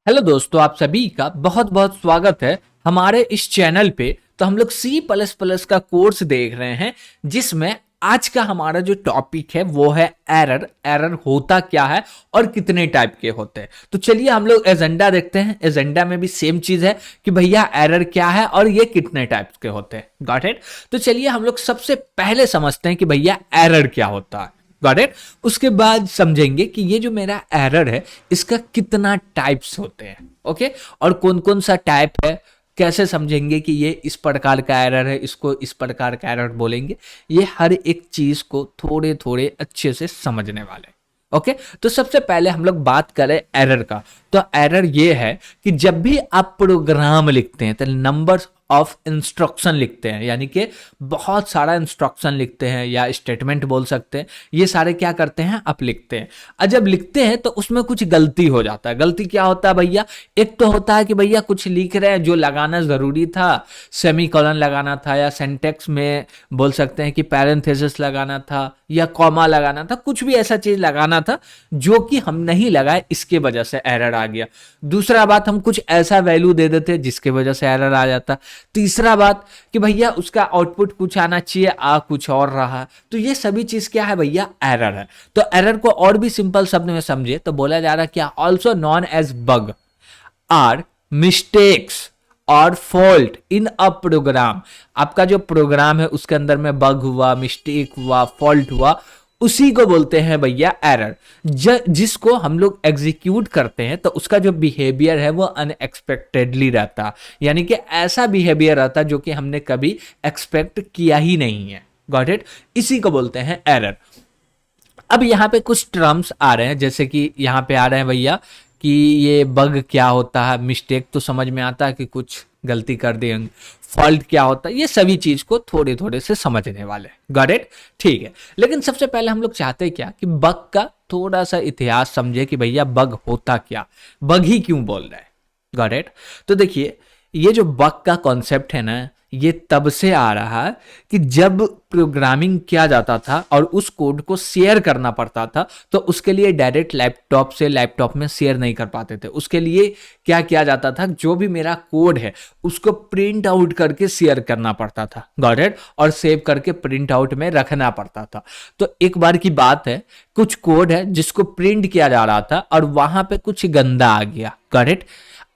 Hello दोस्तों, आप सभी का बहुत बहुत स्वागत है हमारे इस चैनल पे। तो हम लोग सी प्लस प्लस का कोर्स देख रहे हैं, जिसमें आज का हमारा जो टॉपिक है वो है एरर। एरर होता क्या है और कितने टाइप के होते हैं। तो चलिए हम लोग एजेंडा देखते हैं। एजेंडा में भी सेम चीज है कि भैया एरर क्या है और ये कितने टाइप के होते हैं। Got it. तो चलिए हम लोग सबसे पहले समझते हैं कि भैया एरर क्या होता है। Got it. उसके बाद समझेंगे कि ये जो मेरा एरर है इसका कितना टाइप्स होते हैं। ओके। और कौन कौन सा टाइप है, कैसे समझेंगे कि ये इस प्रकार का एरर है, इसको इस प्रकार का एरर बोलेंगे। ये हर एक चीज को थोड़े थोड़े अच्छे से समझने वाले। ओके। तो सबसे पहले हम लोग बात करें एरर का। तो एरर ये है कि जब भी आप प्रोग्राम लिखते हैं तो नंबर्स ऑफ इंस्ट्रक्शन लिखते हैं, यानी कि बहुत सारा इंस्ट्रक्शन लिखते हैं या स्टेटमेंट बोल सकते हैं। ये सारे क्या करते हैं, आप लिखते हैं। और जब लिखते हैं तो उसमें कुछ गलती हो जाता है। गलती क्या होता है भैया? एक तो होता है कि भैया कुछ लिख रहे हैं जो लगाना जरूरी था, सेमी कॉलन लगाना था, या सेंटेक्स में बोल सकते हैं कि पैरेंथेसिस लगाना था या कॉमा लगाना था, कुछ भी ऐसा चीज लगाना था जो कि हम नहीं लगाए, इसके वजह से एरर आ गया। दूसरा बात, हम कुछ ऐसा वैल्यू दे देते जिसके वजह से एरर आ जाता। तीसरा बात कि भैया उसका आउटपुट कुछ आना चाहिए, आ कुछ और रहा। तो ये सभी चीज क्या है भैया? एरर है। तो एरर को और भी सिंपल शब्द में समझे तो बोला जा रहा क्या, also known as bug are mistakes और फॉल्ट इन अ प्रोग्राम। आपका जो प्रोग्राम है उसके अंदर में बग हुआ, मिस्टेक हुआ, फॉल्ट हुआ, उसी को बोलते हैं भैया एरर। जिसको हम लोग एग्जीक्यूट करते हैं तो उसका जो बिहेवियर है वो अनएक्सपेक्टेडली रहता, यानी कि ऐसा बिहेवियर रहता जो कि हमने कभी एक्सपेक्ट किया ही नहीं है। Got it. इसी को बोलते हैं एरर। अब यहाँ पे कुछ टर्म्स आ रहे हैं, जैसे कि यहाँ पे आ रहे हैं भैया कि ये बग क्या होता है, मिस्टेक तो समझ में आता है कि कुछ गलती कर दी, फॉल्ट क्या होता है, ये सभी चीज को थोड़े थोड़े से समझने वाले। Got it. ठीक है। लेकिन सबसे पहले हम लोग चाहते हैं क्या कि बग का थोड़ा सा इतिहास समझे कि भैया बग होता क्या, बग ही क्यों बोल रहा है। Got it. तो देखिए, ये जो बग का कॉन्सेप्ट है ना, ये तब से आ रहा है कि जब प्रोग्रामिंग किया जाता था और उस कोड को शेयर करना पड़ता था, तो उसके लिए डायरेक्ट लैपटॉप से लैपटॉप में शेयर नहीं कर पाते थे। उसके लिए क्या किया जाता था, जो भी मेरा कोड है उसको प्रिंट आउट करके शेयर करना पड़ता था। Got it. और सेव करके प्रिंट आउट में रखना पड़ता था। तो एक बार की बात है, कुछ कोड है जिसको प्रिंट किया जा रहा था और वहां पे कुछ गंदा आ गया। Got it.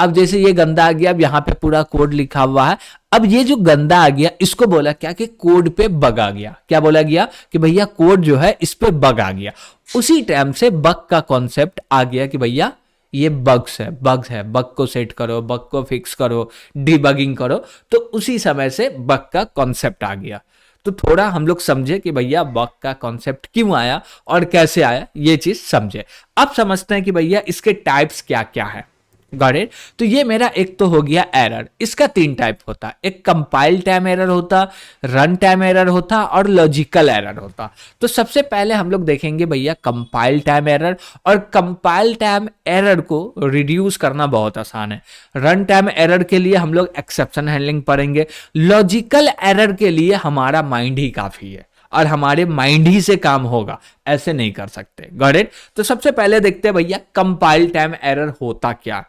अब जैसे ये गंदा आ गया, अब यहाँ पे पूरा कोड लिखा हुआ है। अब ये जो गंदा आ गया इसको बोला क्या कि कोड पे बग आ गया। क्या बोला गया कि भैया कोड जो है इस पे बग आ गया। उसी टाइम से बग का कॉन्सेप्ट आ गया कि भैया ये बग्स है, बग्स है, बग को सेट करो, बग को फिक्स करो, डिबगिंग करो। तो उसी समय से बग का कॉन्सेप्ट आ गया। तो थोड़ा हम लोग समझे कि भैया बग का कॉन्सेप्ट क्यों आया और कैसे आया, ये चीज समझे। अब समझते हैं कि भैया इसके टाइप्स क्या क्या है। Got it. तो ये मेरा एक तो हो गया एरर। इसका तीन टाइप होता, एक कंपाइल टाइम एरर होता, रन टाइम एरर होता और लॉजिकल एरर होता। तो सबसे पहले हम लोग देखेंगे भैया कंपाइल टाइम एरर। और कंपाइल टाइम एरर को रिड्यूस करना बहुत आसान है। रन टाइम एरर के लिए हम लोग एक्सेप्शन हैंडलिंग पढ़ेंगे। लॉजिकल एरर के लिए हमारा माइंड ही काफी है और हमारे माइंड ही से काम होगा, ऐसे नहीं कर सकते। Got it. तो सबसे पहले देखते हैं भैया कंपाइल टाइम एरर होता क्या।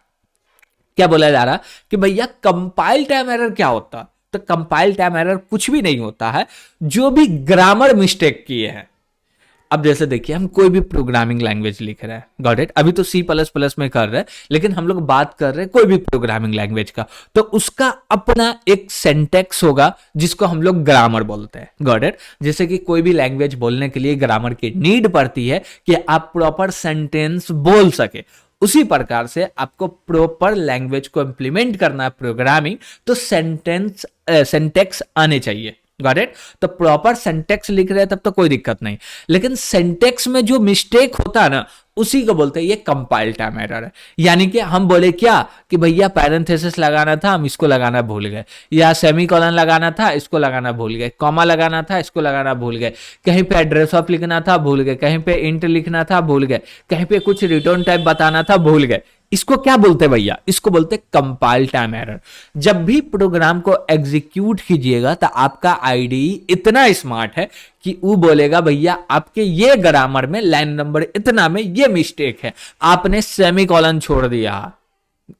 क्या बोला जा रहा कि भैया कंपाइल टाइम एरर क्या होता। तो कंपाइल टाइम एरर कुछ भी नहीं होता है, जो भी ग्रामर मिस्टेक किए हैं। अब जैसे देखिए, हम कोई भी प्रोग्रामिंग लैंग्वेज लिख रहे हैं। Got it. अभी तो सी प्लस प्लस में कर रहे हैं, लेकिन हम लोग बात कर रहे हैं कोई भी प्रोग्रामिंग लैंग्वेज का। तो उसका अपना एक सेंटेक्स होगा जिसको हम लोग ग्रामर बोलते हैं। Got it. जैसे कि कोई भी लैंग्वेज बोलने के लिए ग्रामर की नीड पड़ती है कि आप प्रॉपर सेंटेंस बोल सके, उसी प्रकार से आपको प्रॉपर लैंग्वेज को इंप्लीमेंट करना है प्रोग्रामिंग, तो सेंटेक्स आने चाहिए। Got it. तो प्रॉपर सेंटेक्स लिख रहे हैं तब तो कोई दिक्कत नहीं, लेकिन सेंटेक्स में जो मिस्टेक होता है ना, उसी को बोलते हैं ये कंपाइल टाइम एरर है। यानी कि हम बोले क्या कि भैया पैरेंथेसिस लगाना था, हम इसको लगाना भूल गए, या सेमीकोलन लगाना था, इसको लगाना भूल गए, कॉमा लगाना था, इसको लगाना भूल गए, कहीं पे एड्रेस ऑफ लिखना था, भूल गए, कहीं पे इंट लिखना था, भूल गए, कहीं पे कुछ रिटर्न टाइप बताना था, भूल गए। इसको क्या बोलते हैं भैया? इसको बोलते हैं कंपाइल टाइम एरर। जब भी प्रोग्राम को एग्जीक्यूट कीजिएगा तो आपका आईडीई इतना स्मार्ट है कि वो बोलेगा भैया आपके ये ग्रामर में लाइन नंबर इतना में ये मिस्टेक है, आपने सेमीकोलन छोड़ दिया।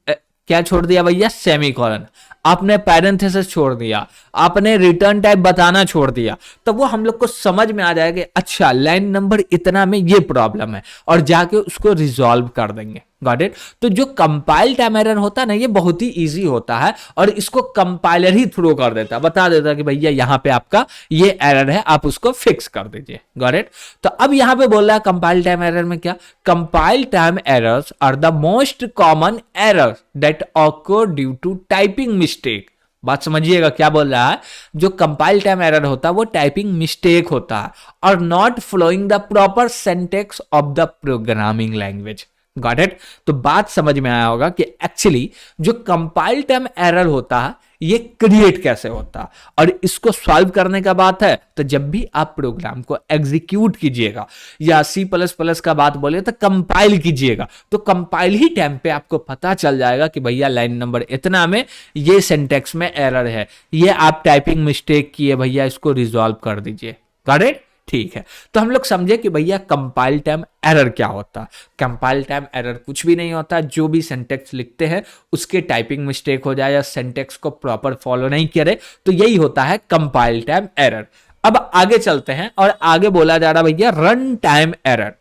क्या छोड़ दिया भैया, सेमीकोलन, आपने पैरेंथेसिस छोड़ दिया, आपने रिटर्न टाइप बताना छोड़ दिया, तो वो हम लोग को समझ में आ जाएगा, अच्छा लाइन नंबर इतना में ये प्रॉब्लम है, और जाके उसको रिजॉल्व कर देंगे। Got it. तो जो कंपाइल टाइम एरर होता है ना, ये बहुत ही इजी होता है, और इसको कंपाइलर ही थ्रो कर देता है, बता देता है कि भैया यहाँ पे आपका ये एरर है, आप उसको फिक्स कर दीजिए। Got it. तो अब यहाँ पे बोल रहा है कंपाइल टाइम एरर में क्या, compile time errors are the most common errors that occur due to typing mistake. बात समझिएगा क्या बोल रहा है, जो कंपाइल टाइम एरर होता है वो टाइपिंग मिस्टेक होता है, और not following the proper syntax of the programming language. Got it. तो बात समझ में आया होगा कि एक्चुअली जो कंपाइल टाइम एरर होता है ये क्रिएट कैसे होता है, और इसको सॉल्व करने का बात है, तो जब भी आप प्रोग्राम को एग्जीक्यूट कीजिएगा, या C++ का बात बोले तो कंपाइल कीजिएगा, तो कंपाइल ही टाइम पे आपको पता चल जाएगा कि भैया लाइन नंबर इतना में ये सिंटैक्स में एरर है, ये आप टाइपिंग मिस्टेक किए भैया, इसको रिजॉल्व कर दीजिए। Got it. ठीक है, तो हम लोग समझे कि भैया कंपाइल टाइम एरर क्या होता है। कंपाइल टाइम एरर कुछ भी नहीं होता, जो भी सिंटैक्स लिखते हैं उसके टाइपिंग मिस्टेक हो जाए, या सिंटैक्स को प्रॉपर फॉलो नहीं करे, तो यही होता है कंपाइल टाइम एरर। अब आगे चलते हैं, और आगे बोला जा रहा भैया रन टाइम एरर।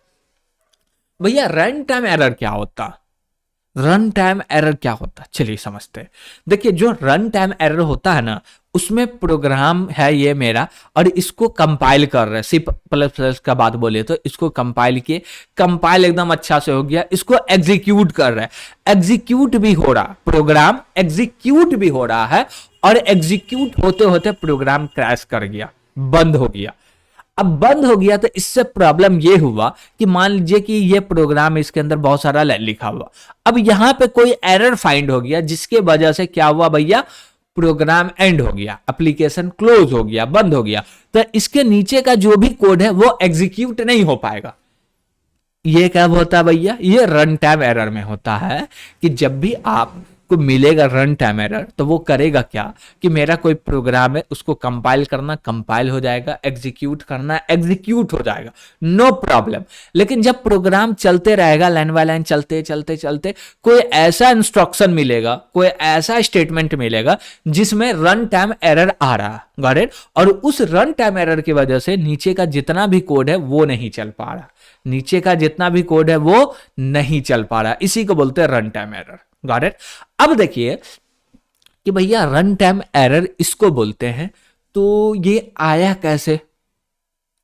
भैया रन टाइम एरर क्या होता, रन टाइम एरर क्या होता, चलिए समझते हैं। देखिए जो रन टाइम एरर होता है ना, उसमें प्रोग्राम है ये मेरा, और इसको कंपाइल कर रहे हैं, C++ का बात बोले तो इसको कंपाइल किए, कंपाइल एकदम अच्छा से हो गया, इसको एग्जीक्यूट कर रहे हैं, एग्जीक्यूट भी हो रहा, प्रोग्राम एग्जीक्यूट भी हो रहा है, और एग्जीक्यूट होते होते प्रोग्राम क्रैश कर गया, बंद हो गया। अब बंद हो गया तो इससे प्रॉब्लम ये हुआ कि मान लीजिए कि ये प्रोग्राम इसके अंदर बहुत सारा लिखा हुआ, अब यहां पे कोई एरर फाइंड हो गया, जिसके वजह से क्या हुआ भैया, प्रोग्राम एंड हो गया, एप्लीकेशन क्लोज हो गया, बंद हो गया, तो इसके नीचे का जो भी कोड है वो एग्जीक्यूट नहीं हो पाएगा। ये क्या होता है भैया, ये रन टाइम एरर में होता है, कि जब भी आप को मिलेगा रन टाइम एरर, तो वो करेगा क्या कि मेरा कोई प्रोग्राम है, उसको कंपाइल करना, कंपाइल हो जाएगा, एग्जीक्यूट करना, एग्जीक्यूट हो जाएगा, नो प्रॉब्लम। लेकिन जब प्रोग्राम चलते रहेगा, लाइन बाय लाइन चलते चलते चलते, कोई ऐसा इंस्ट्रक्शन मिलेगा, कोई ऐसा स्टेटमेंट मिलेगा जिसमें रन टाइम एरर आ रहा है। Got it. और उस रन टाइम एरर की वजह से नीचे का जितना भी कोड है वो नहीं चल पा रहा, नीचे का जितना भी कोड है वो नहीं चल पा रहा, इसी को बोलते हैं run time error. Got it. अब देखिए कि भैया रन टाइम एरर इसको बोलते हैं, तो ये आया कैसे,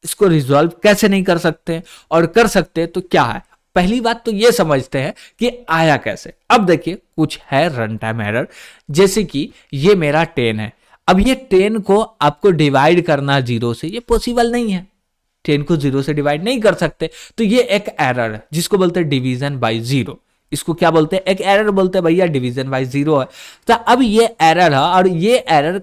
इसको रिजॉल्व कैसे नहीं कर सकते, और कर सकते तो क्या है। पहली बात तो ये समझते हैं कि आया कैसे। अब देखिए कुछ है रन टाइम एरर, जैसे कि ये मेरा 10 है, अब ये 10 को आपको डिवाइड करना 0 से, ये पॉसिबल नहीं है, 10 को 0 से डिवाइड नहीं कर सकते, तो ये एक एरर है जिसको बोलते हैं डिवीजन बाय 0। इसको क्या बोलते हैं, एक एरर बोलते हैं भैया, डिवीजन बाय 0 है। तो अब ये एरर है, और ये एरर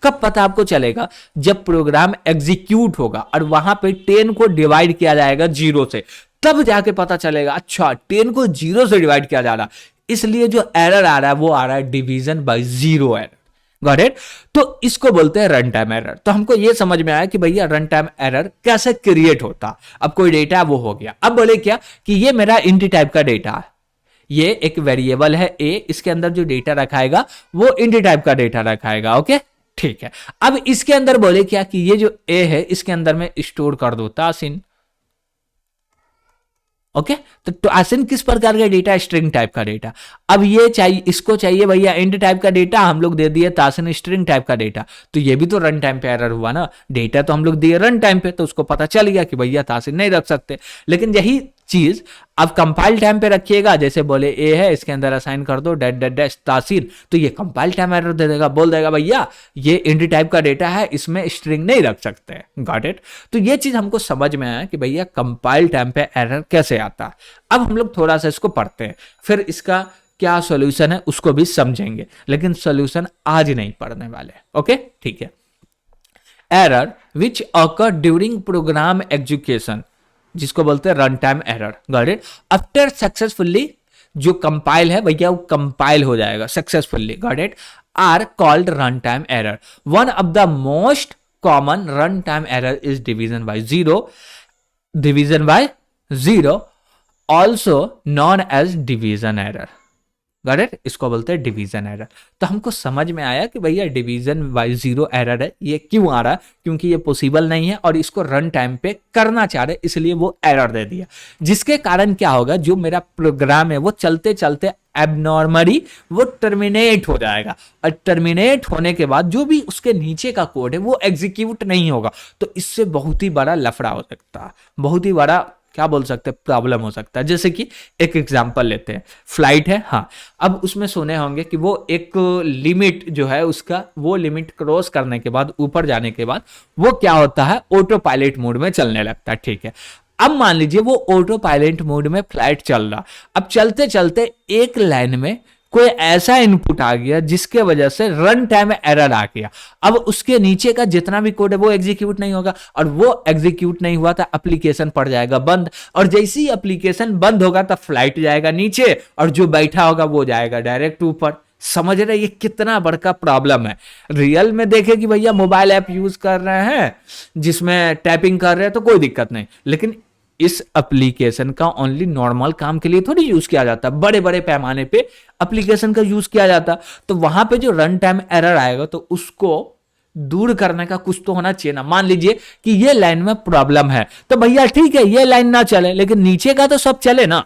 कब पता आपको चलेगा, जब प्रोग्राम एग्जीक्यूट होगा और वहां पे 10 को डिवाइड किया जाएगा 0 से, तब जाके पता चलेगा अच्छा 10 को 0 से डिवाइड किया जा रहा, इसलिए जो एरर आ रहा है वो आ रहा है division by 0 error. Got it. तो इसको बोलते हैं रन टाइम एरर। तो हमको ये समझ में आया कि भैया रन टाइम एरर कैसे क्रिएट होता। अब कोई डेटा वो हो गया, अब बोले क्या कि ये मेरा इंट टाइप का डेटा है, ये एक वेरिएबल है ए, इसके अंदर जो डेटा रखाएगा वो इंट टाइप का डेटा रखाएगा। ओके ठीक है। अब इसके अंदर बोले क्या कि ये जो ए है इसके अंदर में स्टोर कर दो तासिन। ओके तो आसिन किस प्रकार का डेटा, स्ट्रिंग टाइप का डेटा। अब ये चाहिए, इसको चाहिए भैया इंट टाइप का डेटा, हम लोग दे दिए तासिन स्ट्रिंग टाइप का डेटा, तो ये भी तो रन टाइम पे एरर हुआ ना, डेटा तो हम लोग दिए रन टाइम पे, तो उसको पता चल गया कि भैया तासिन नहीं रख सकते। लेकिन यही चीज अब कंपाइल टाइम पे रखिएगा, जैसे बोले ए है इसके अंदर असाइन कर दो डैट डैट डैश तासीन, तो ये कंपाइल टाइम एरर दे देगा, बोल देगा भैया ये इंट टाइप का डेटा है, इसमें स्ट्रिंग नहीं रख सकते। Got it. तो ये चीज हमको समझ में आया कि भैया कंपाइल टाइम पे एरर कैसे आता। अब हम लोग थोड़ा सा इसको पढ़ते हैं, फिर इसका क्या सॉल्यूशन है उसको भी समझेंगे, लेकिन सॉल्यूशन आज नहीं पढ़ने वाले। ओके ठीक है। Error which occur during program execution, जिसको बोलते हैं run time error. Got it. After successfully जो कंपाइल है भैया वो कंपाइल हो जाएगा successfully. Got it. Are called run time error. One of the most common run time error is division by 0, division by 0 also known as division error. Got it, इसको बोलते हैं division error. तो हमको समझ में आया कि भैया डिवीजन बाय जीरो एरर है, ये क्यों आ रहा है, क्योंकि ये पॉसिबल नहीं है और इसको रन टाइम पे करना चाह रहे, इसलिए वो एरर दे दिया। जिसके कारण क्या होगा, जो मेरा प्रोग्राम है वो चलते चलते एबनॉर्मली वो टर्मिनेट हो जाएगा, और टर्मिनेट होने के बाद जो भी उसके नीचे का कोड है वो एग्जीक्यूट नहीं होगा। तो इससे बहुत ही बड़ा लफड़ा हो सकता है, बहुत ही बड़ा क्या बोल सकते हैं प्रॉब्लम हो सकता है। जैसे कि एक एग्जांपल लेते हैं, फ्लाइट है, हाँ, अब उसमें सुने होंगे कि वो एक लिमिट जो है उसका, वो लिमिट क्रॉस करने के बाद, ऊपर जाने के बाद वो क्या होता है, ऑटो पायलट मोड में चलने लगता है, ठीक है। अब मान लीजिए वो ऑटो पायलट मोड में फ्लाइट चल रहा, अब चलते चलते एक लाइन में कोई ऐसा इनपुट आ गया जिसके वजह से रन टाइम एरर आ गया। अब उसके नीचे का जितना भी कोड है वो एग्जीक्यूट नहीं होगा, और वो एग्जीक्यूट नहीं हुआ तो एप्लीकेशन पड़ जाएगा बंद, और जैसे ही एप्लीकेशन बंद होगा तब फ्लाइट जाएगा नीचे और जो बैठा होगा वो जाएगा डायरेक्ट ऊपर। समझ रहे ये कितना बड़का प्रॉब्लम है। रियल में देखे कि भैया मोबाइल ऐप यूज कर रहे हैं जिसमें टाइपिंग कर रहे हैं तो कोई दिक्कत नहीं, लेकिन इस एप्लीकेशन का ओनली नॉर्मल काम के लिए थोड़ी यूज किया जाता, बड़े बड़े पैमाने पे एप्लीकेशन का यूज किया जाता। तो वहां पे जो रन टाइम एरर आएगा तो उसको दूर करने का कुछ तो होना चाहिए ना। मान लीजिए कि ये लाइन में प्रॉब्लम है तो भैया ठीक है ये लाइन ना चले, लेकिन नीचे का तो सब चले ना।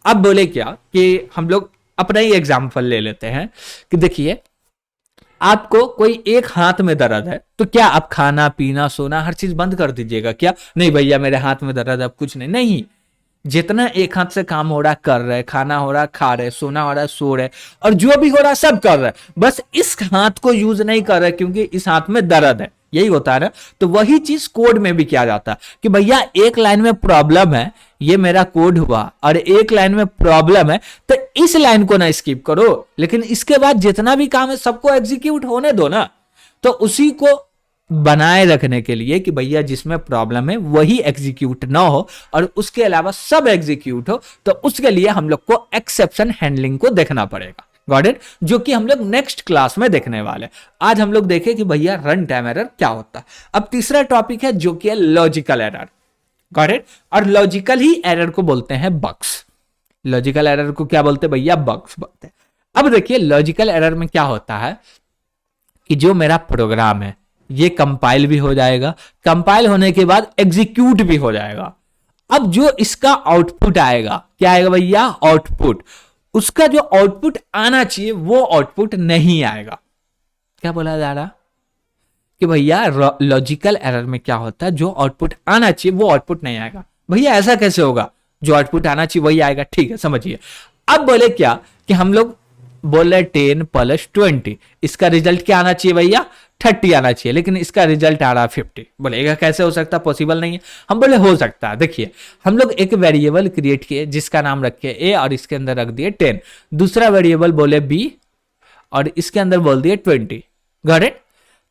अब बोले क्या कि हम लोग अपना ही एग्जाम्पल ले लेते हैं कि देखिए आपको कोई एक हाथ में दर्द है तो क्या आप खाना पीना सोना हर चीज बंद कर दीजिएगा क्या? नहीं भैया मेरे हाथ में दर्द है अब कुछ नहीं, नहीं, जितना एक हाथ से काम हो रहा कर रहे, खाना हो रहा खा रहे, सोना हो रहा सो रहे, और जो भी हो रहा सब कर रहे, बस इस हाथ को यूज नहीं कर रहे क्योंकि इस हाथ में दर्द है, यही होता है ना। तो वही चीज कोड में भी किया जाता है कि भैया एक लाइन में प्रॉब्लम है, ये मेरा कोड हुआ, और एक लाइन में प्रॉब्लम है तो इस लाइन को ना स्किप करो, लेकिन इसके बाद जितना भी काम है सबको एग्जीक्यूट होने दो ना। तो उसी को बनाए रखने के लिए कि भैया जिसमें प्रॉब्लम है वही एग्जीक्यूट ना हो और उसके अलावा सब एग्जीक्यूट हो, तो उसके लिए हम लोग को एक्सेप्शन हैंडलिंग को देखना पड़ेगा। गॉट इट, जो कि हम लोग नेक्स्ट क्लास में देखने वाले। आज हम लोग देखें कि भैया रन टाइम एरर क्या होता है। अब तीसरा टॉपिक है जो कि है लॉजिकल एरर। गॉट इट, और लॉजिकल ही एरर को बोलते हैं बग्स। लॉजिकल एरर को क्या बोलते हैं भैया? बग्स बोलते हैं। अब देखिए लॉजिकल एरर में क्या होता है कि जो मेरा प्रोग्राम है ये कंपाइल भी हो जाएगा, कंपाइल होने के बाद एग्जीक्यूट भी हो जाएगा। अब जो इसका आउटपुट आएगा क्या आएगा भैया? आउटपुट, उसका जो आउटपुट आना चाहिए वो आउटपुट नहीं आएगा। क्या बोला जा रहा कि भैया लॉजिकल एरर में क्या होता है, जो आउटपुट आना चाहिए वो आउटपुट नहीं आएगा। भैया ऐसा कैसे होगा? जो आउटपुट आना चाहिए वही आएगा। ठीक है समझिए। अब बोले क्या कि हम लोग बोले 10 + 20, इसका रिजल्ट क्या आना चाहिए भैया? 30 आना चाहिए, लेकिन इसका रिजल्ट आ रहा 50। बोलेगा कैसे हो सकता? पॉसिबल नहीं है। हम बोले हो सकता है। देखिए हम लोग एक वेरिएबल क्रिएट किए जिसका नाम रखे ए और इसके अंदर रख दिए 10, दूसरा वेरिएबल बोले बी और इसके अंदर बोल दिए 20। Got it?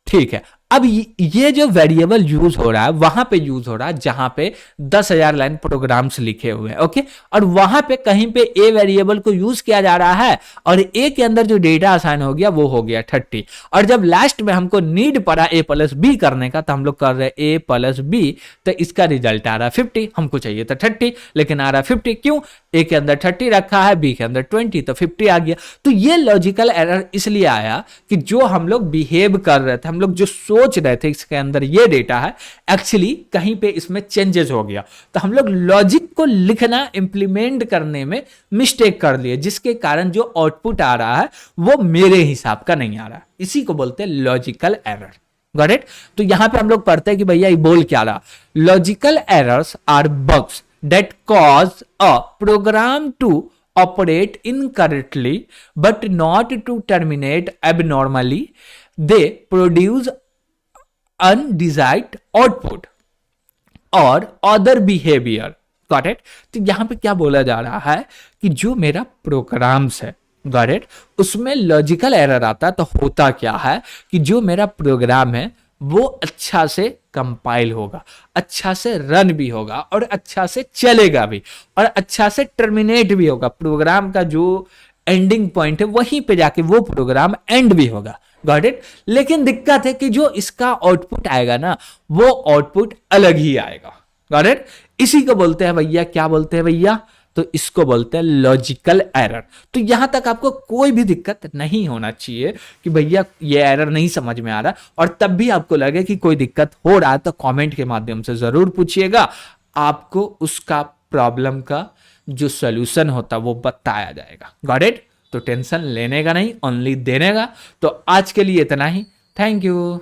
ठीक है। अब ये जो वेरिएबल यूज हो रहा है वहां पे यूज हो रहा है जहां पे 10,000 लाइन प्रोग्राम्स लिखे हुए हैं, ओके। और वहां पे कहीं पे ए वेरिएबल को यूज किया जा रहा है और ए के अंदर जो डेटा असाइन हो गया वो हो गया 30। और जब लास्ट में हमको नीड पड़ा ए + बी करने का तो हम लोग कर रहे ए + बी, तो इसका रिजल्ट आ रहा 50। हमको चाहिए था 30 लेकिन आ रहा 50। क्यों? ए के अंदर 30 रखा है, बी के अंदर 20, तो 50 आ गया। तो ये लॉजिकल एरर इसलिए आया कि जो हम लोग बिहेव कर रहे थे, हम लोग जो सोच रहे थे इसके अंदर ये डेटा है, एक्चुअली कहीं पे इसमें चेंजेस हो गया। तो हम लोग लॉजिक को लिखना इंप्लीमेंट करने में मिस्टेक कर लिए, जिसके कारण जो आउटपुट आ रहा है वो मेरे हिसाब का नहीं आ रहा। इसी को बोलते हैं लॉजिकल एरर। Got it? तो यहां पे हम लोग पढ़ते हैं कि भैया ये बोल क्या रहा। Logical errors are bugs that cause a program to operate incorrectly but not to terminate abnormally. They produce undesired output or other behavior. Got it? तो यहां पे क्या बोला जा रहा है कि जो मेरा प्रोग्राम्स है, गॉट इट, उसमें लॉजिकल एरर आता है तो होता क्या है कि जो मेरा प्रोग्राम है वो अच्छा से कंपाइल होगा, अच्छा से रन भी होगा और अच्छा से चलेगा भी और अच्छा से टर्मिनेट भी होगा। प्रोग्राम का जो एंडिंग पॉइंट है वहीं पे जाके वो प्रोग्राम एंड भी होगा। Got it? लेकिन दिक्कत है कि जो इसका आउटपुट आएगा ना वो आउटपुट अलग ही आएगा। Got it? इसी को बोलते हैं भैया, क्या बोलते हैं भैया? तो इसको बोलते हैं लॉजिकल एरर। तो यहां तक आपको कोई भी दिक्कत नहीं होना चाहिए कि भैया ये एरर नहीं समझ में आ रहा, और तब भी आपको लगे कि कोई दिक्कत हो रहा है तो कमेंट के माध्यम से जरूर पूछिएगा, आपको उसका प्रॉब्लम का जो सोल्यूशन होता है वो बताया जाएगा। Got it? तो टेंशन लेने का नहीं, ओनली देने का। तो आज के लिए इतना ही। Thank you.